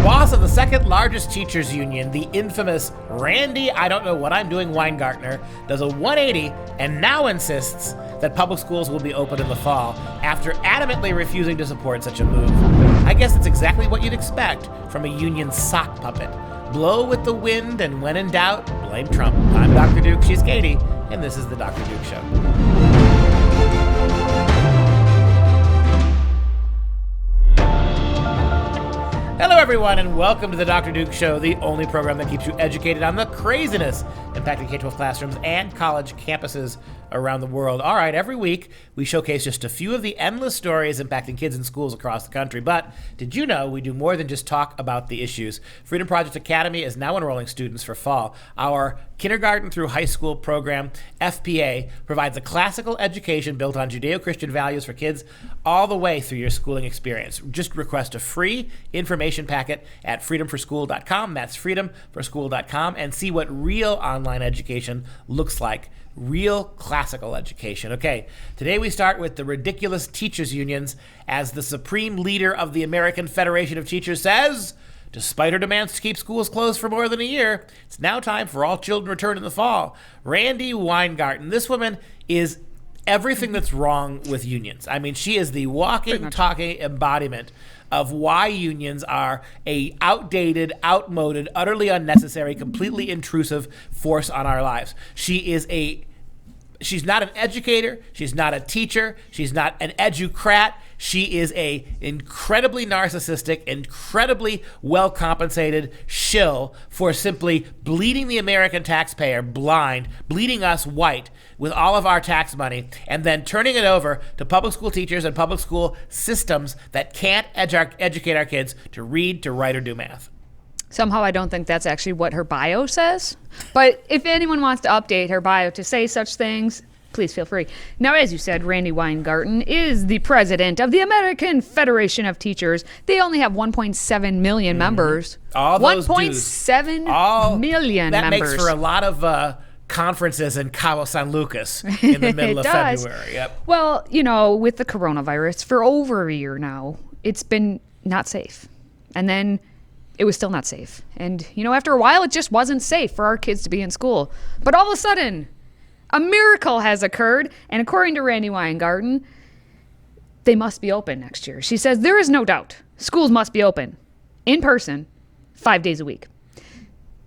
Boss of the second largest teachers union, the infamous Randy I don't know what I'm doing Weingartner, does a 180 and now insists that public schools will be open in the fall after adamantly refusing to support such a move. I guess it's exactly what you'd expect from a union sock puppet. Blow with the wind, and when in doubt, blame Trump. I'm Dr. Duke, she's Katie, and this is the Dr. Duke Show. Hello, everyone, and welcome to the Dr. Duke Show, the only program that keeps you educated on the craziness impacting K-12 classrooms and college campuses around the world. All right, every week we showcase just a few of the endless stories impacting kids in schools across the country. But did you know we do more than just talk about the issues? Freedom Project Academy is now enrolling students for fall. Our kindergarten through high school program, FPA, provides a classical education built on Judeo-Christian values for kids all the way through your schooling experience. Just request a free information packet at freedomforschool.com. That's freedomforschool.com, and see what real online education looks like. Real classical education. Okay, today we start with the ridiculous teachers unions as the supreme leader of the American Federation of Teachers says, despite her demands to keep schools closed for more than a year, it's now time for all children to return in the fall. Randy Weingarten. This woman is everything that's wrong with unions. I mean, she is the walking, talking embodiment of why unions are a outdated, outmoded, utterly unnecessary, completely intrusive force on our lives. She's not an educator, she's not a teacher, she's not an educrat. She is a incredibly narcissistic, incredibly well-compensated shill for simply bleeding the American taxpayer blind, bleeding us white with all of our tax money, and then turning it over to public school teachers and public school systems that can't educate our kids to read, to write, or do math. Somehow I don't think that's actually what her bio says. But if anyone wants to update her bio to say such things, please feel free. Now, as you said, Randy Weingarten is the president of the American Federation of Teachers. They only have 1.7 million members. All those 1.7 million that members. Makes for a lot of conferences in Cabo San Lucas in the middle of February. Yep. Well, you know, with the coronavirus, for over a year now, it's been not safe. And then it was still not safe. And, you know, after a while, it just wasn't safe for our kids to be in school. But all of a sudden, a miracle has occurred, and according to Randy Weingarten, they must be open next year. She says, there is no doubt schools must be open in person 5 days a week.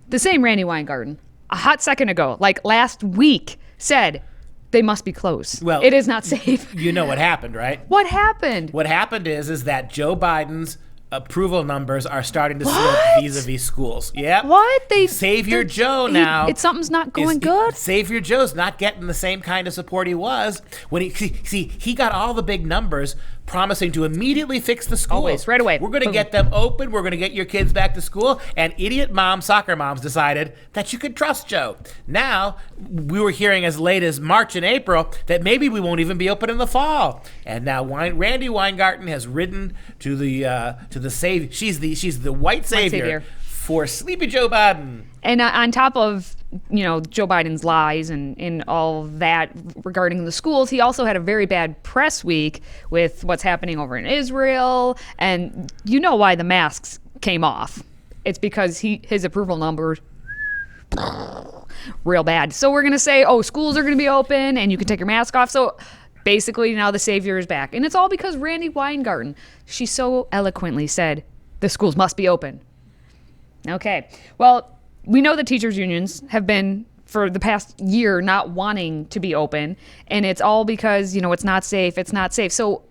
The same Randy Weingarten, a hot second ago, like last week, said they must be closed. Well, it is not safe. You know what happened, right? What happened? What happened is that Joe Biden's approval numbers are starting to slip vis-a-vis schools. Yep. What? Savior Joe now. Something's not going good? Savior Joe's not getting the same kind of support he was when he got all the big numbers promising to immediately fix the schools. Always, right away. We're going to get them open. We're going to get your kids back to school. And idiot soccer moms decided that you could trust Joe. Now, we were hearing as late as March and April that maybe we won't even be open in the fall. And now Randy Weingarten has ridden to the savior. She's the white savior for Sleepy Joe Biden. And on top of, you know, Joe Biden's lies and all that regarding the schools, he also had a very bad press week with what's happening over in Israel. And you know why the masks came off. It's because his approval numbers real bad. So we're going to say, schools are going to be open and you can take your mask off. So basically now the savior is back. And it's all because Randy Weingarten, she so eloquently said, the schools must be open. Okay. Well, we know the teachers unions have been for the past year not wanting to be open, and it's all because, you know, it's not safe. So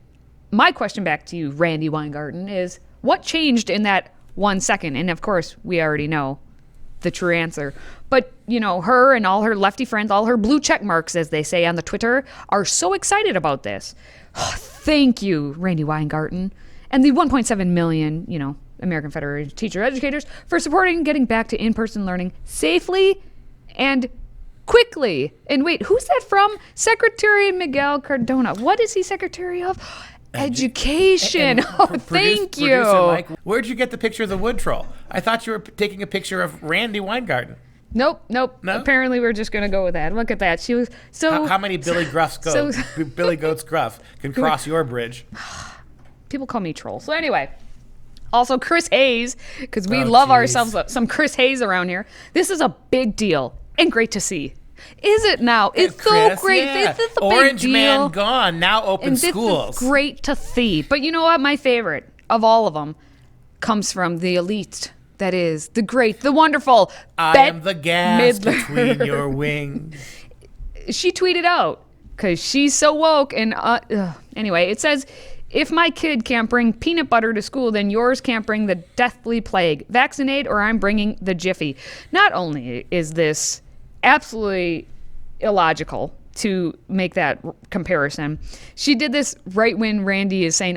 my question back to you, Randy Weingarten, is what changed in that 1 second? And of course, we already know the true answer. But, you know, her and all her lefty friends, all her blue check marks, as they say on the Twitter, are so excited about this. Thank you, Randy Weingarten, and the 1.7 million, you know, American Federation of Teacher Educators for supporting getting back to in-person learning safely and quickly. And wait, who's that from? Secretary Miguel Cardona. What is he secretary of? Education. Thank you. Mike, where'd you get the picture of the wood troll? I thought you were taking a picture of Randy Weingarten. Nope. No? Apparently, we're just gonna go with that. Look at that. She was so. How many Billy Goats Gruff can cross your bridge? People call me troll. So anyway, also Chris Hayes, because we Oh, love geez. ourselves some Chris Hayes around here. This is a big deal and great to see. Is it now? It's Chris, so great. yeah. This is a Orange big deal. Man gone. Now open And schools. this is great to see. But you know what? My favorite of all of them comes from the elite. That is the great, the wonderful. I am the gas Midler. between your wings. She tweeted out because she's so woke. And anyway, it says, if my kid can't bring peanut butter to school, then yours can't bring the deathly plague. Vaccinate or I'm bringing the jiffy. Not only is this absolutely illogical to make that comparison, she did this right when Randy is saying,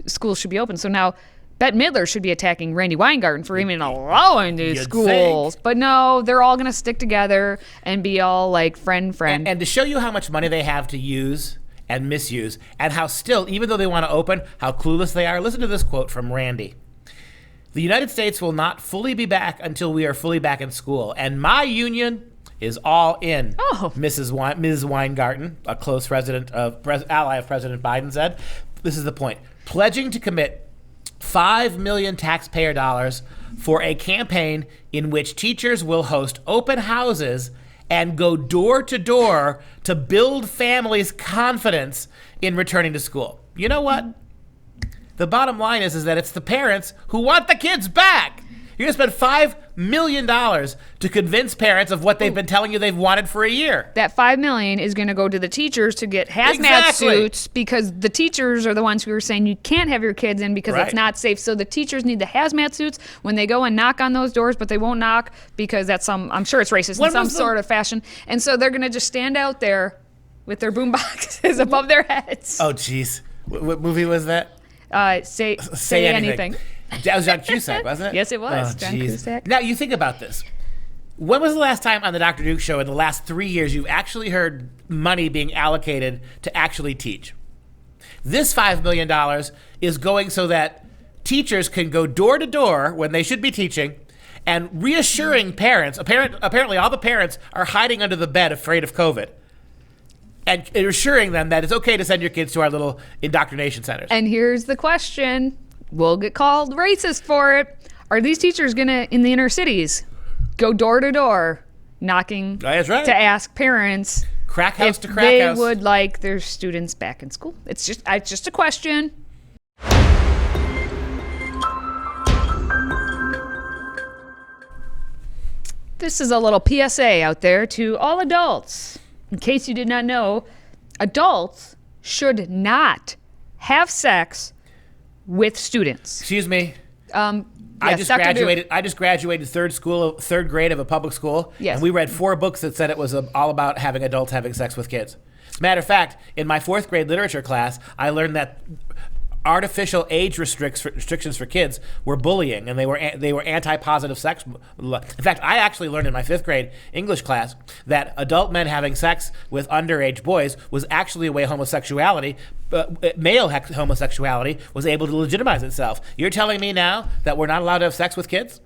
schools should be open. So now Bette Midler should be attacking Randy Weingarten for even allowing these You'd schools. think. But no, they're all going to stick together and be all like friend. And to show you how much money they have to use and misuse, and how still, even though they want to open, how clueless they are, listen to this quote from Randy. The United States will not fully be back until we are fully back in school, and my union is all in. Oh. Ms. Weingarten, a close ally of President Biden, said. This is the point. Pledging to commit $5 million taxpayer dollars for a campaign in which teachers will host open houses and go door to door to build families' confidence in returning to school. You know what? The bottom line is that it's the parents who want the kids back. You're going to spend $5 million to convince parents of what they've been telling you they've wanted for a year. That $5 million is going to go to the teachers to get hazmat Exactly. suits, because the teachers are the ones who are saying you can't have your kids in because Right. it's not safe. So the teachers need the hazmat suits when they go and knock on those doors, but they won't knock because that's I'm sure it's racist When in some was the- sort of fashion. And so they're going to just stand out there with their boom boxes above their heads. Oh, jeez. What movie was that? Say anything. That was John Cusack, wasn't it? Yes, it was. Oh, John jeez. Cusack. Now, you think about this. When was the last time on the Dr. Duke Show in the last 3 years you've actually heard money being allocated to actually teach? This $5 million is going so that teachers can go door to door when they should be teaching and reassuring parents. Apparently, all the parents are hiding under the bed afraid of COVID. And assuring them that it's okay to send your kids to our little indoctrination centers. And here's the question. We'll get called racist for it. Are these teachers going to, in the inner cities, go door to door knocking That's right. to ask parents Crack house if to crack they house. would like their students back in school? It's just a question. This is a little PSA out there to all adults. In case you did not know, adults should not have sex with students. Excuse me. I Yes, just Dr. Duke. graduated. I just graduated third grade of a public school. Yes. And we read 4 books that said it was all about having adults having sex with kids. As a matter of fact, in my 4th grade literature class, I learned that artificial age restrictions for kids were bullying, and they were anti-positive sex. In fact, I actually learned in my 5th grade English class that adult men having sex with underage boys was actually a way homosexuality, male homosexuality, was able to legitimize itself. You're telling me now that we're not allowed to have sex with kids?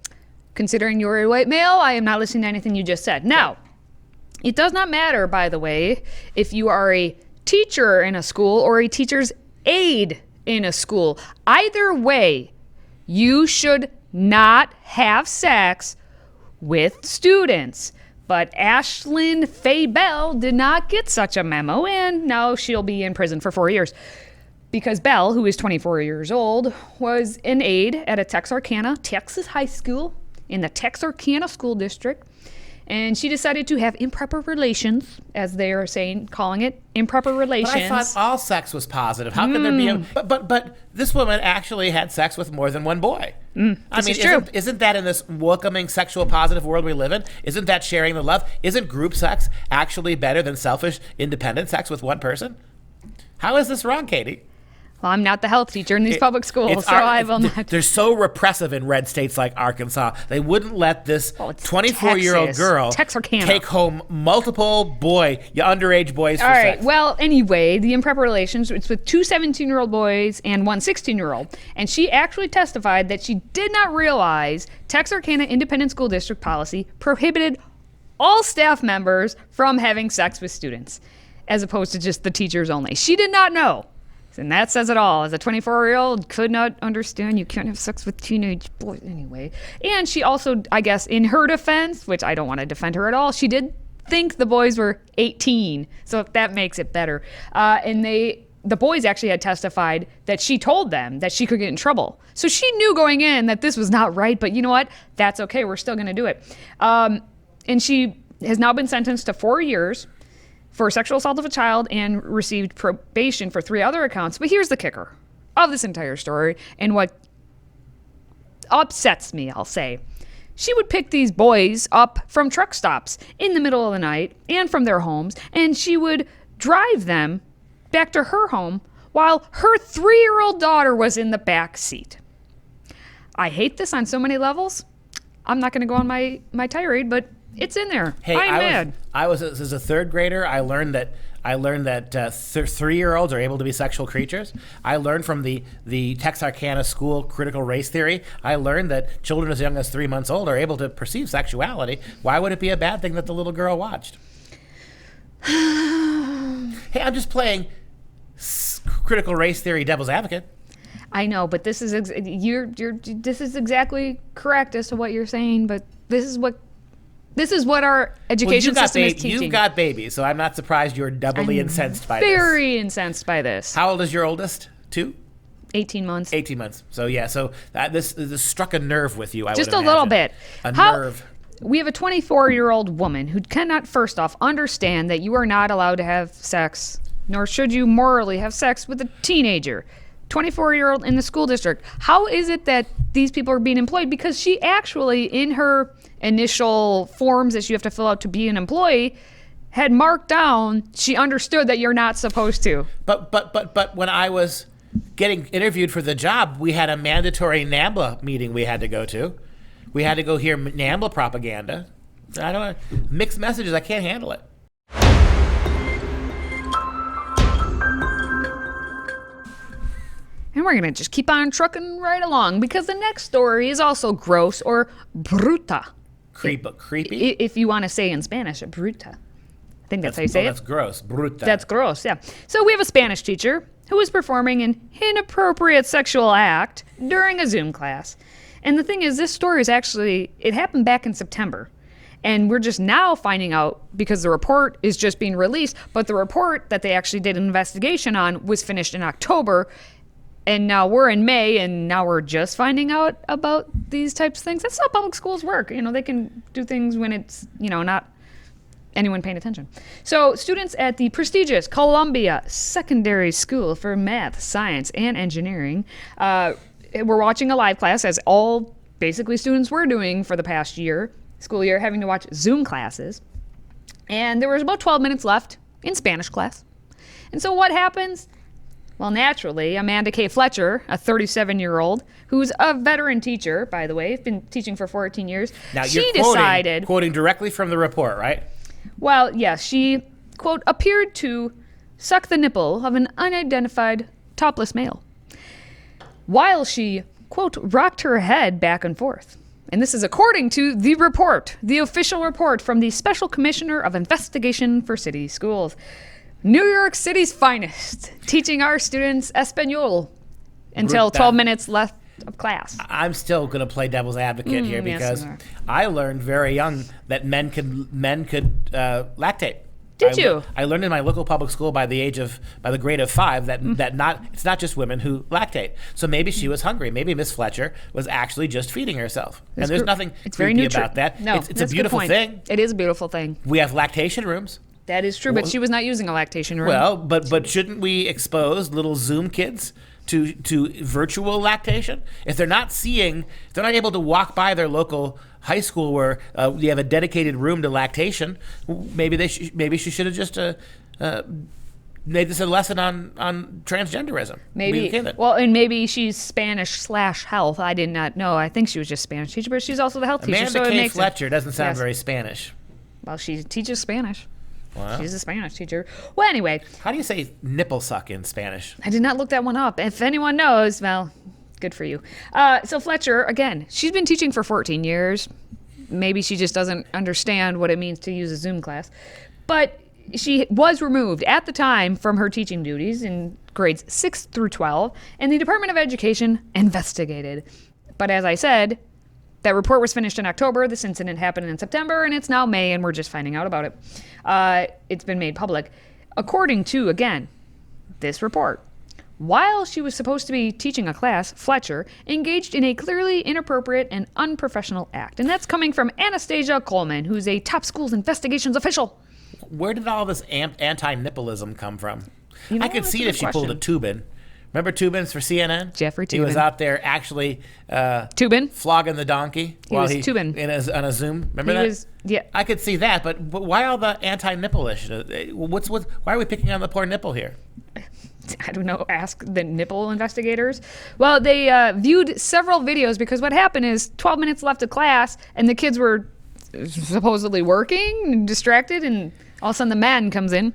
Considering you're a white male, I am not listening to anything you just said. Now, it does not matter, by the way, if you are a teacher in a school or a teacher's aide in a school. Either way, you should not have sex with students. But Ashlyn Faye Bell did not get such a memo, and now she'll be in prison for 4 years. Because Bell, who is 24 years old, was an aide at a Texarkana, Texas high school in the Texarkana School District. And she decided to have improper relations, as they are calling it, improper relations. But I thought all sex was positive. How could there be but this woman actually had sex with more than one boy. I mean, is true. Isn't that in this welcoming, sexual, positive world we live in? Isn't that sharing the love? Isn't group sex actually better than selfish, independent sex with one person? How is this wrong, Katie? Well, I'm not the health teacher in these public schools, so I will not. They're so repressive in red states like Arkansas. They wouldn't let this it's 24-year-old Texas. girl Texarkana. take home multiple underage boys for All right. sex. Well, anyway, the improper relations, it's with 2 17-year-old boys and 1 16-year-old. And she actually testified that she did not realize Texarkana Independent School District policy prohibited all staff members from having sex with students, as opposed to just the teachers only. She did not know. And that says it all. As a 24-year-old, could not understand you can't have sex with teenage boys anyway. And she also, I guess, in her defense, which I don't want to defend her at all, she did think the boys were 18. So that makes it better. And the boys actually had testified that she told them that she could get in trouble. So she knew going in that this was not right, but you know what? That's okay. We're still going to do it. And she has now been sentenced to 4 years for sexual assault of a child and received probation for 3 other accounts. But here's the kicker of this entire story and what upsets me, I'll say. She would pick these boys up from truck stops in the middle of the night and from their homes, and she would drive them back to her home while her 3-year-old daughter was in the back seat. I hate this on so many levels. I'm not going to go on my tirade, but it's in there. Hey, I'm mad. I was as a 3rd grader. I learned that 3-year-olds are able to be sexual creatures. I learned from the Texarkana school critical race theory. I learned that children as young as 3 months old are able to perceive sexuality. Why would it be a bad thing that the little girl watched? Hey, I'm just playing critical race theory devil's advocate. I know, but this is this is exactly correct as to what you're saying. But this is what our education system is teaching. You've got babies, so I'm not surprised you're doubly incensed by this. Very incensed by this. How old is your oldest? 2? 18 months. 18 months. So yeah, this struck a nerve with you. Just a little bit. Nerve. We have a 24-year-old woman who cannot, first off, understand that you are not allowed to have sex, nor should you morally have sex with a teenager. 24-year-old in the school district. How is it that these people are being employed? Because she actually, in her initial forms that you have to fill out to be an employee, had marked down she understood that you're not supposed to. But when I was getting interviewed for the job, we had a mandatory NAMBLA meeting we had to go to. We had to go hear NAMBLA propaganda. I don't know. Mixed messages. I can't handle it. And we're going to just keep on trucking right along because the next story is also gross or bruta. Creepy? If you want to say in Spanish, bruta. I think that's how you say it. That's gross. Bruta. That's gross, yeah. So we have a Spanish teacher who was performing an inappropriate sexual act during a Zoom class. And the thing is, this story is actually, it happened back in September. And we're just now finding out because the report is just being released, but the report that they actually did an investigation on was finished in October. And now we're in May, and now we're just finding out about these types of things. That's how public schools work. You know, they can do things when it's, not anyone paying attention. So students at the prestigious Columbia Secondary School for Math, Science, and Engineering were watching a live class, as all basically students were doing for the past school year, having to watch Zoom classes. And there was about 12 minutes left in Spanish class. And so what happens? Well, naturally, Amanda K. Fletcher, a 37-year-old, who's a veteran teacher, by the way, been teaching for 14 years. Now, you're quoting directly from the report, right? Well, yes, she, quote, appeared to suck the nipple of an unidentified topless male while she, quote, rocked her head back and forth. And this is according to the report, the official report from the Special Commissioner of Investigation for City Schools. New York City's finest, teaching our students Espanol until 12 minutes left of class. I'm still going to play devil's advocate here because I learned very young that men could lactate. Did you? I learned in my local public school by the grade of 5 that it's not just women who lactate. So maybe she was hungry. Maybe Miss Fletcher was actually just feeding herself. And there's nothing creepy about that. No, it's a beautiful thing. It is a beautiful thing. We have lactation rooms. That is true, but she was not using a lactation room. Well, but shouldn't we expose little Zoom kids to virtual lactation? If they're not able to walk by their local high school where you have a dedicated room to lactation, maybe she should have just made this a lesson on transgenderism. Maybe. Well, and maybe she's Spanish/health. I did not know. I think she was just Spanish teacher, but she's also the health teacher. Amanda K. Fletcher doesn't sound very Spanish. Well, she teaches Spanish. Wow. She's a Spanish teacher. Well, anyway. How do you say nipple suck in Spanish? I did not look that one up. If anyone knows, well, good for you. So Fletcher, again, she's been teaching for 14 years. Maybe she just doesn't understand what it means to use a Zoom class. But she was removed at the time from her teaching duties in grades 6 through 12, and the Department of Education investigated. But as I said, that report was finished in October. This incident happened in September, and it's now May, and we're just finding out about it. It's been made public. According to, again, this report, while she was supposed to be teaching a class, Fletcher engaged in a clearly inappropriate and unprofessional act. And that's coming from Anastasia Coleman, who's a top school's investigations official. Where did all this anti-nippleism come from? You know, I could that's see a it good if she pulled a Tubin. Remember Tubin's for CNN? Jeffrey He was Toobin. out there actually Tubin? flogging the donkey He was Toobin. on a Zoom. Remember that? Yeah. I could see that, but why all the anti-nipple-ish? Why are we picking on the poor nipple here? I don't know, ask the nipple investigators. Well, they viewed several videos because what happened is 12 minutes left of class and the kids were supposedly working and distracted, and all of a sudden the man comes in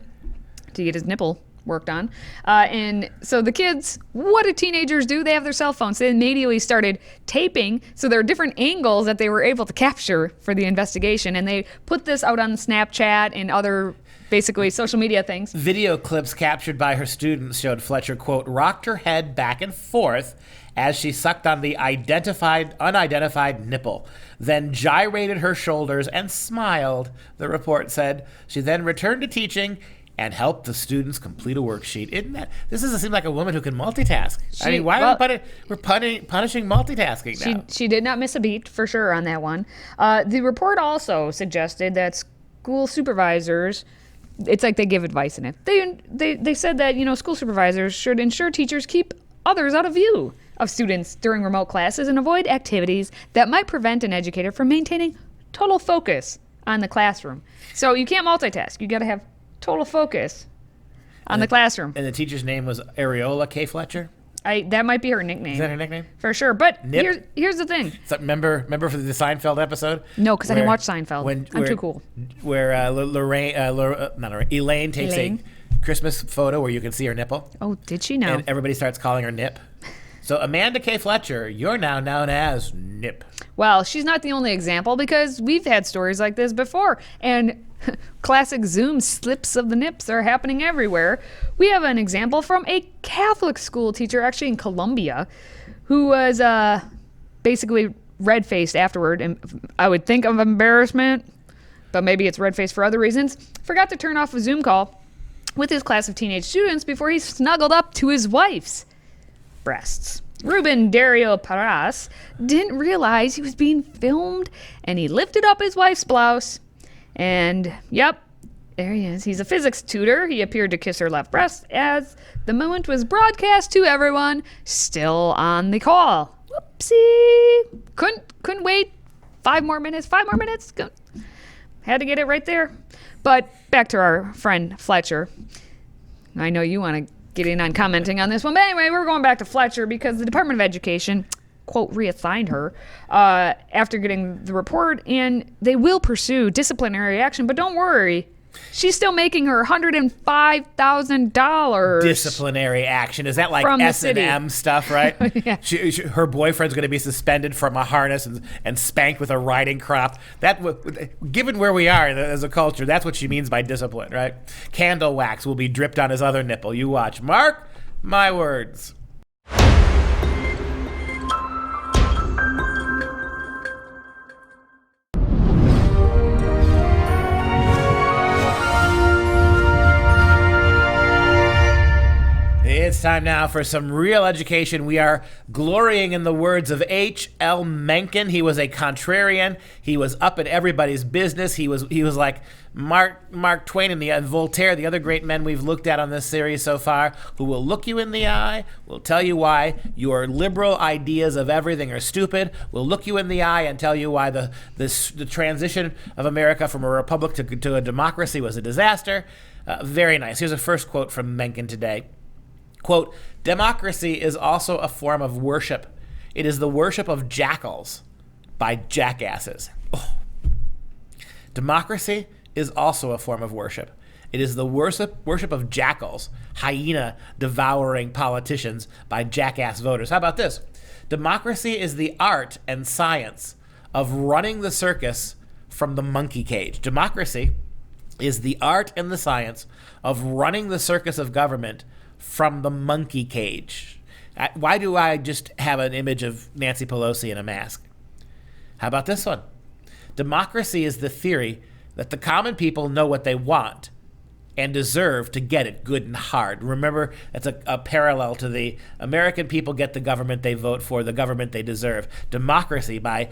to get his nipple worked on. And so the kids, what do teenagers do? They have their cell phones. They immediately started taping. So there are different angles that they were able to capture for the investigation. And they put this out on Snapchat and other basically social media things. Video clips captured by her students showed Fletcher, quote, rocked her head back and forth as she sucked on the unidentified nipple, then gyrated her shoulders and smiled, the report said. She then returned to teaching and helped the students complete a worksheet. This doesn't seem like a woman who can multitask. We're punishing multitasking now? She did not miss a beat, for sure, on that one. The report also suggested that school supervisors, it's like they give advice in it. They said that, school supervisors should ensure teachers keep others out of view of students during remote classes and avoid activities that might prevent an educator from maintaining total focus on the classroom. So you can't multitask. You got to have total focus on the classroom. And the teacher's name was Areola K. Fletcher? That might be her nickname. Is that her nickname? For sure. But Nip? here's the thing. So remember for the Seinfeld episode? No, because I didn't watch Seinfeld. I'm too cool. Where Elaine takes a Christmas photo where you can see her nipple. Oh, did she now? And everybody starts calling her Nip. So Amanda K. Fletcher, you're now known as Nip. Well, she's not the only example because we've had stories like this before. And classic Zoom slips of the nips are happening everywhere. We have an example from a Catholic school teacher, actually in Colombia, who was basically red-faced afterward. And I would think of embarrassment, but maybe it's red-faced for other reasons. Forgot to turn off a Zoom call with his class of teenage students before he snuggled up to his wife's breasts. Ruben Dario Parras didn't realize he was being filmed, and he lifted up his wife's blouse. And, yep, there he is. He's a physics tutor. He appeared to kiss her left breast as the moment was broadcast to everyone still on the call. Whoopsie. Couldn't wait. 5 more minutes. Had to get it right there. But back to our friend Fletcher. I know you want to get in on commenting on this one. But anyway, we're going back to Fletcher because the Department of Education, quote, reassigned her after getting the report, and they will pursue disciplinary action. But don't worry, she's still making her $105,000. Disciplinary action. Is that like S&M stuff, right? Yeah. Her boyfriend's going to be suspended from a harness and spanked with a riding crop. Given where we are as a culture, that's what she means by discipline, right? Candle wax will be dripped on his other nipple. You watch. Mark my words. It's time now for some real education. We are glorying in the words of H.L. Mencken. He was a contrarian. He was up in everybody's business. He was like Mark Twain and Voltaire, the other great men we've looked at on this series so far, who will look you in the eye, will tell you why your liberal ideas of everything are stupid, will look you in the eye and tell you why the transition of America from a republic to a democracy was a disaster. Very nice. Here's a first quote from Mencken today. Quote, democracy is also a form of worship. It is the worship of jackals by jackasses. Oh. Democracy is also a form of worship. It is the worship of jackals, hyena-devouring politicians by jackass voters. How about this? Democracy is the art and science of running the circus from the monkey cage. Democracy is the art and the science of running the circus of government from the monkey cage. Why do I just have an image of Nancy Pelosi in a mask? How about this one? Democracy is the theory that the common people know what they want and deserve to get it good and hard. Remember, that's a parallel to the American people get the government they vote for, the government they deserve. Democracy, by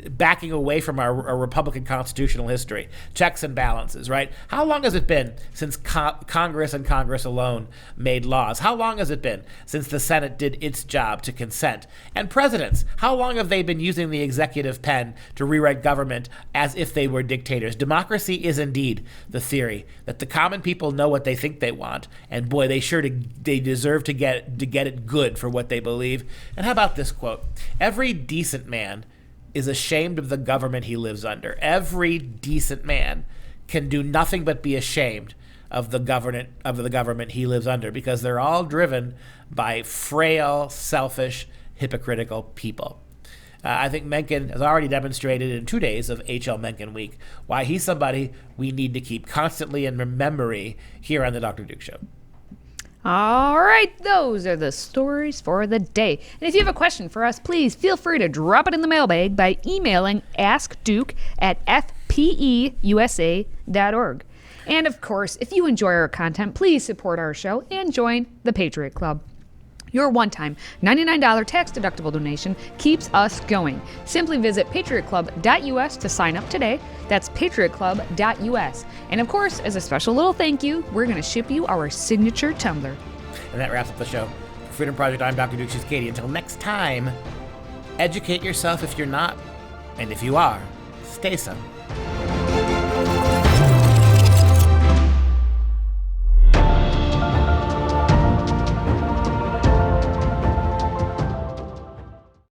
backing away from our Republican constitutional history. Checks and balances, right? How long has it been since Congress and Congress alone made laws? How long has it been since the Senate did its job to consent? And presidents, how long have they been using the executive pen to rewrite government as if they were dictators? Democracy is indeed the theory that the common people know what they think they want, and boy, they deserve to get it good for what they believe. And how about this quote? Every decent man is ashamed of the government he lives under. Every decent man can do nothing but be ashamed of the government he lives under, because they're all driven by frail, selfish, hypocritical people. I think Mencken has already demonstrated in 2 days of H.L. Mencken Week why he's somebody we need to keep constantly in memory here on the Dr. Duke Show. All right, those are the stories for the day. And if you have a question for us, please feel free to drop it in the mailbag by emailing askduke@fpeusa.org. And of course, if you enjoy our content, please support our show and join the Patriot Club. Your one-time $99 tax-deductible donation keeps us going. Simply visit patriotclub.us to sign up today. That's patriotclub.us. And of course, as a special little thank you, we're going to ship you our signature tumbler. And that wraps up the show. For Freedom Project, I'm Dr. Duke. She's Katie. Until next time, educate yourself if you're not. And if you are, stay some.